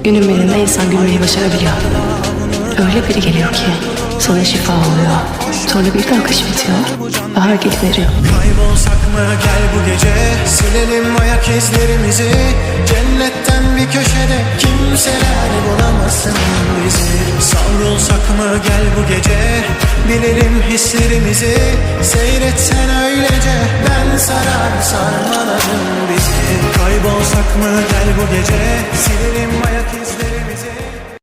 Günün birinde insan gülmeyi başarabiliyor. Öyle biri geliyor ki sana şifa oluyor. Sonra bir de akış bitiyor. Bahar gelip veriyor. Kaybolsak mı gel bu gece, silelim ayak izlerimizi. Cennetten bir köşede kimseler bulamasın bizi. Savrulsak mı gel bu gece, bilelim hislerimizi. Seyretsen öylece, ben sarar sarmaladım bizi. Kaybolsak mı gel bu gece, silelim ayak izlerimizi.